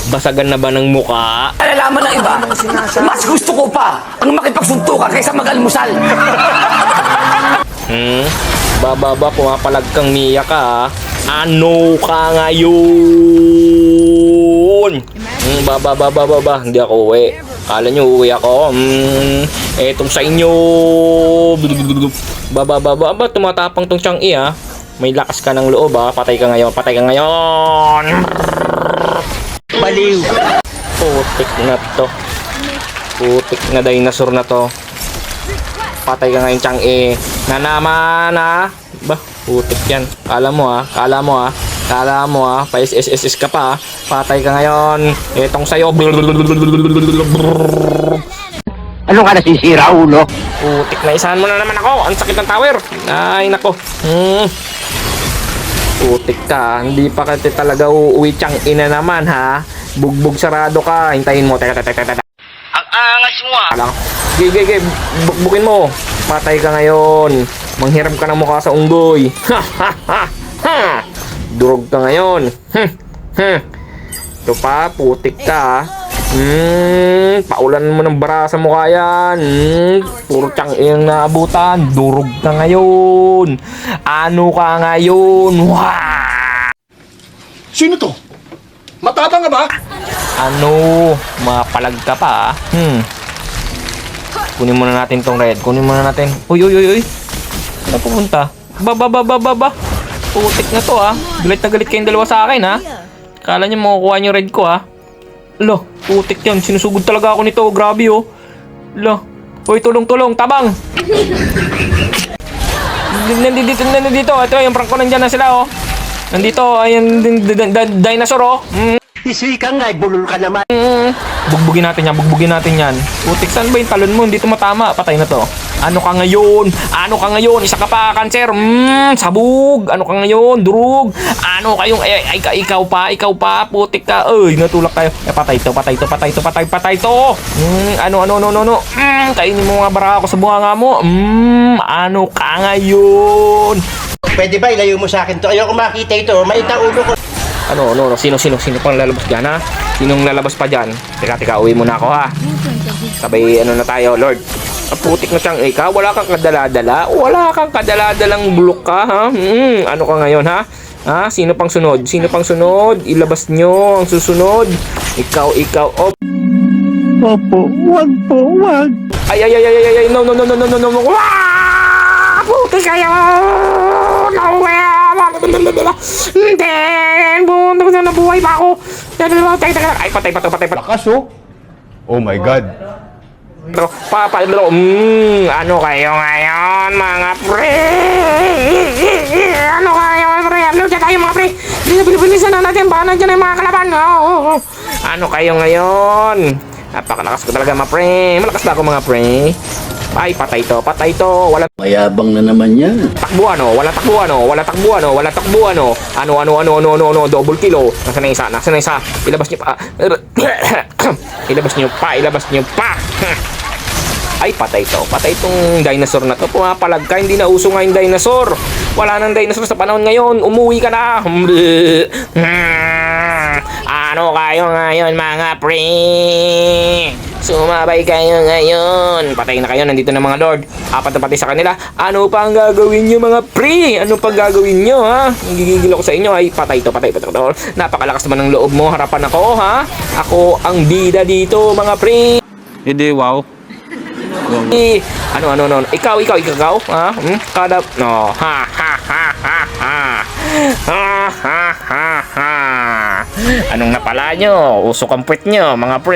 Basagan na ba ng muka? Alalaman ng iba, mas gusto ko pa ang makipagsuntukan kaysa mag-almusal. Bababa, pumapalag kang Mia ka, ha? Ano ka ngayon? Baba, hindi ako uwi. Kala nyo uwi ako. Etong sa inyo. Baba, tumatapang tong Chang'e, ha? May lakas ka ng loob, ha? Patay ka ngayon. Baliw. Putik na to. Putik na dinosaur na to. Patay ka ngayon, Chang'e. Na naman, ha? Ba, putik yan. Kala mo, ha? Pa-SSS ka pa, ha? Patay ka ngayon. Etong sa'yo. Ano ka nasisira, ulo? Putik na isahan mo na naman ako. Ang sakit ng tower. Ay, nako. Putik ka. Hindi pa kasi talaga uuwi, Chang'e na naman, ha? Bugbog sarado ka. Hintayin mo. Teka. Ang angas mo, Alang. Gigi. Bukbukin mo. Patay ka ngayon. Manghiram ka ng mukha sa unggoy. Durog ka ngayon. Ito pa, putik ka. Paulan mo ng bara sa mukha yan. Puro Chang'e ang naabutan. Durog ka ngayon. Ano ka ngayon? Wah! Sino to? Matapang ka ba? Ano? Mapalag ka pa, Kunin muna natin tong red. Uy. Saan pupunta? Ba. Putik na to, Galit na galit kayong dalawa sa akin, Kala niyo makukuha niyo red ko, Lo, putik yan. Sinusugod talaga ako nito. Grabe, oh. Lo. Uy, tulong. Tabang. Nandito. Ito, yung prank ko. Nandyan na sila, oh. Nandito, ayan, dinosaur, oh. Isi ka nga, bulol ka naman. Bugbugin natin yan. Putik, saan ba yung talon mo? Hindi tumatama. Patay na to. Ano ka ngayon? Isa ka pa, cancer. Sabog. Ano ka ngayon? Durug. Ano kayong, ikaw pa. Putik ka. Ay, natulak tayo. Patay to. Ano. Kainin mo mga bara ako sa bunganga mo. Ano ka ngayon? Pwede ba ilayo mo sa akin to? Ayoko makita ito. Maita ulo ko. Ano, sino pang lalabas dyan, ha? Sinong lalabas pa dyan? Teka, uwi muna ako, ha? Sabay, na tayo, Lord. Putik na Chang'e ka, wala kang kadala-dalang bulok ka, ha? Ano ka ngayon, ha? Sino pang sunod? Ilabas nyo ang susunod. Ikaw, Opo, wag. Ay, no. Wah! Putik kayo! Hindi! Nabuhay pa ako! Ay, patay. Lakas, oh. Oh my God. Ano kayo ngayon, mga pre? Ano dyan tayo, mga pre? Bilisan na natin, baka nandiyan yung mga kalaban. Ano kayo ngayon? Napakalakas ko talaga, mga pre. Malakas ba ako, mga pre? Ay, patay to. Wala Mayabang na naman yan. takbuhan, wala takbuhan. Ano, double kill, Nasaan na isa? Ilabas niyo pa. Ay, patay tong dinosaur na to. Pumapalag ka, hindi na uso nga yung dinosaur. Wala nang dinosaur sa panahon ngayon. Umuwi ka na. Ano kayo ngayon, mga pre? Sumabay kayo ngayon. Patay na kayo, nandito na mga lord. Apat na patay sa kanila. Ano pa ang gagawin nyo, mga pre? Ano pang gagawin nyo, ha? Gigigil ako sa inyo. Ay, patay to. Napakalakas naman ng loob mo. Harapan ako, ha? Ako ang bida dito, mga pre. Hindi, wow. Ano. Ikaw, ha? Kada... No. Ha. Anong napala nyo? Usok ang puwet nyo, mga pre.